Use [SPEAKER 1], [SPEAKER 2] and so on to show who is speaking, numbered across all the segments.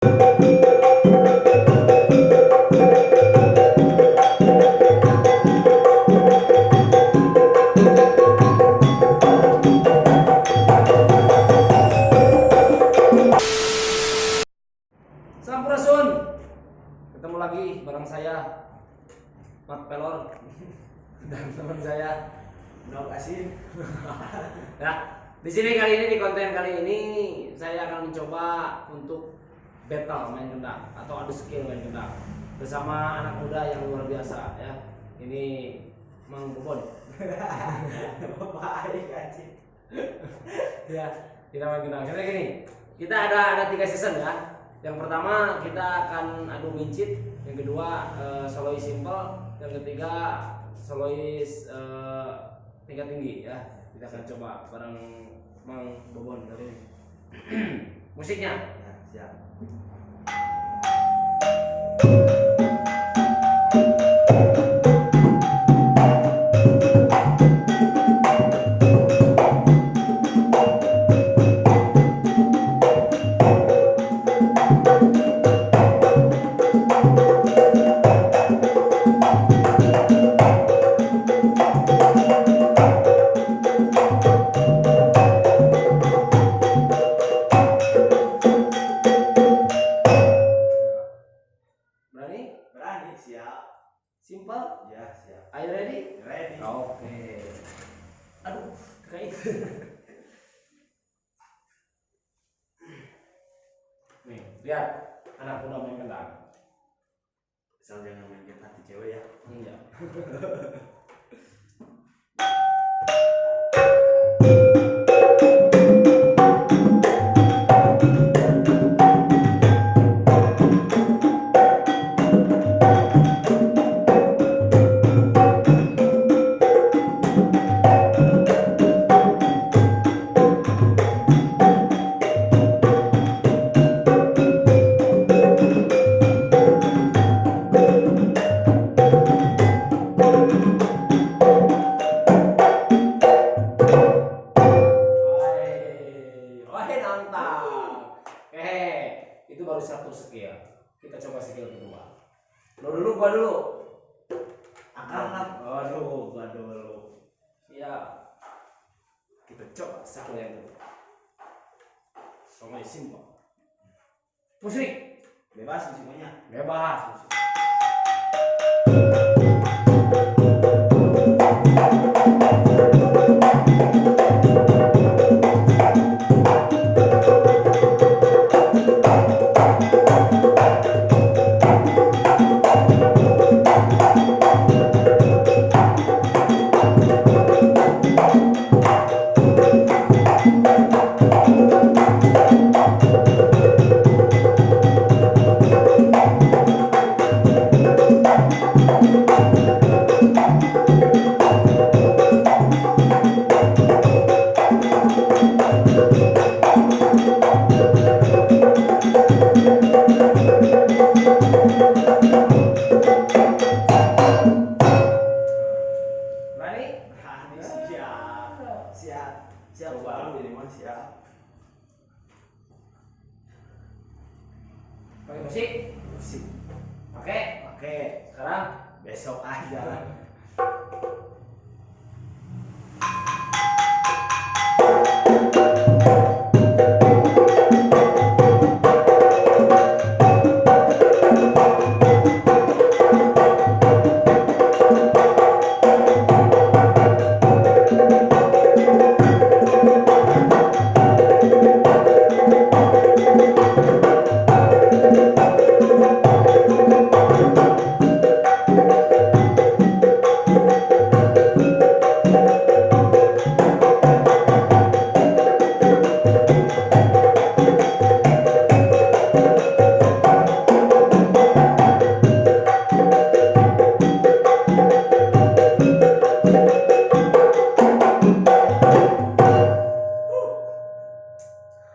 [SPEAKER 1] Sampurasun, ketemu lagi bareng saya Mat Pelor dan teman saya
[SPEAKER 2] Nok Asin.
[SPEAKER 1] ya. Di sini kali ini, di konten kali ini saya akan mencoba untuk battle main gendang atau adu skill main gendang bersama anak muda yang luar biasa ya. Ini Mang Bobon.
[SPEAKER 2] Baik anjing.
[SPEAKER 1] Ya, kita main gendang. Jadi gini, kita ada 3 season ya. Yang pertama kita akan adu mincit, yang kedua solois simple, yang ketiga solois tingkat tinggi ya. Kita akan coba bareng Mang Bobon kali ini. Musiknya
[SPEAKER 2] Ya, siap.
[SPEAKER 1] berani?
[SPEAKER 2] Berani, siap.
[SPEAKER 1] Simple?
[SPEAKER 2] Ya, siap.
[SPEAKER 1] Are you ready?
[SPEAKER 2] Ready.
[SPEAKER 1] Oke. Aduh, terkait. Nih, lihat anak muda main gendang.
[SPEAKER 2] Asal jangan main hati cewek ya.
[SPEAKER 1] Iya. Wah, nantang. Itu baru satu skill. Kita coba skill kedua. Lo dulu, gua dulu.
[SPEAKER 2] Angkat.
[SPEAKER 1] Waduh, gua dulu. Iya. Kita coba skill yang kedua. Somai simple. Musik.
[SPEAKER 2] Bebas musiknya.
[SPEAKER 1] Bebas. Berani?
[SPEAKER 2] Berani, siap. Siap. Siap.
[SPEAKER 1] Coba.
[SPEAKER 2] Ini mah siap.
[SPEAKER 1] Pakai musik?
[SPEAKER 2] Musik.
[SPEAKER 1] Pakai.
[SPEAKER 2] Oke.
[SPEAKER 1] Sekarang
[SPEAKER 2] Besok aja.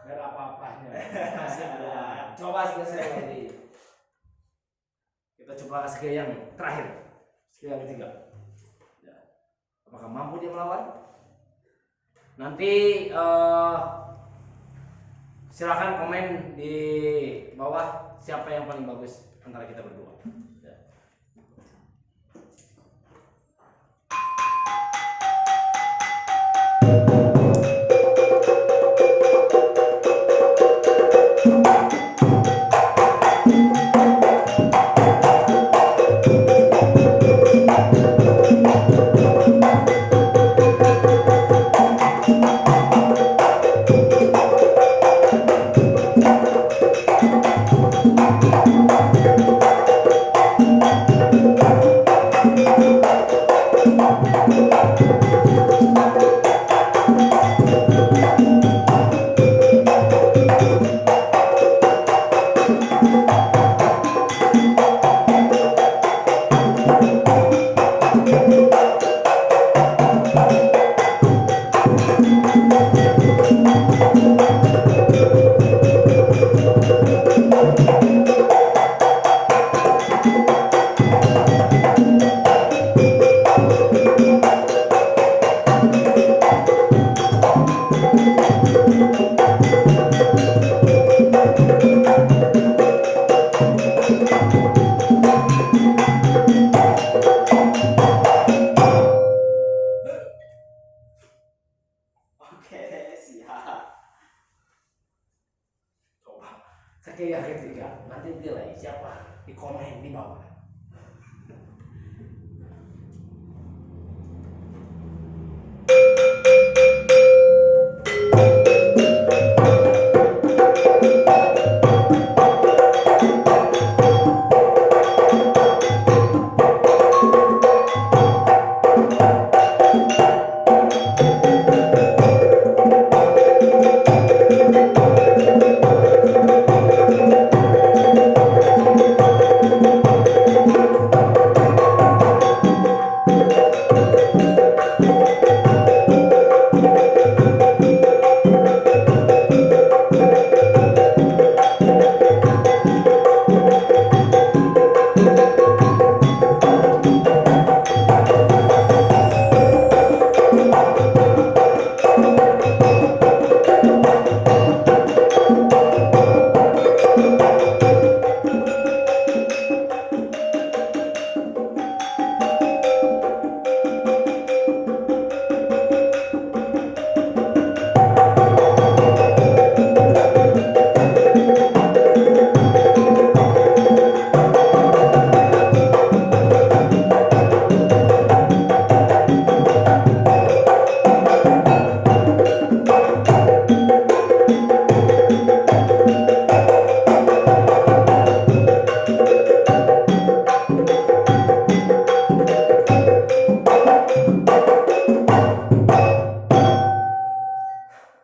[SPEAKER 1] nggak ada apa-apanya. Masih ada. Coba skill saya lagi. Kita coba skill yang terakhir. Skill yang ketiga. Ya. Apakah mampu dia melawan? Nanti Silakan komen di bawah siapa yang paling bagus antara kita berdua. Ya.
[SPEAKER 2] Oke, siap.
[SPEAKER 1] Coba. Sekali yang ketiga, nanti nilai siapa di komen di bawah.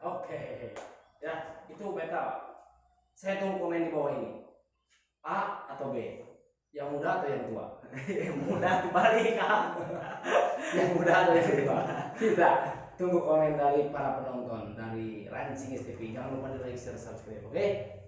[SPEAKER 1] Oke, ya itu beta. Saya tunggu komen di bawah ini. A atau B? Yang muda atau yang tua?
[SPEAKER 2] Yang mudah dibalik, Kang.
[SPEAKER 1] Yang muda atau yang tua? Kita tunggu komen dari para penonton dari Rancing STV. Jangan lupa di like, share, subscribe. Oke?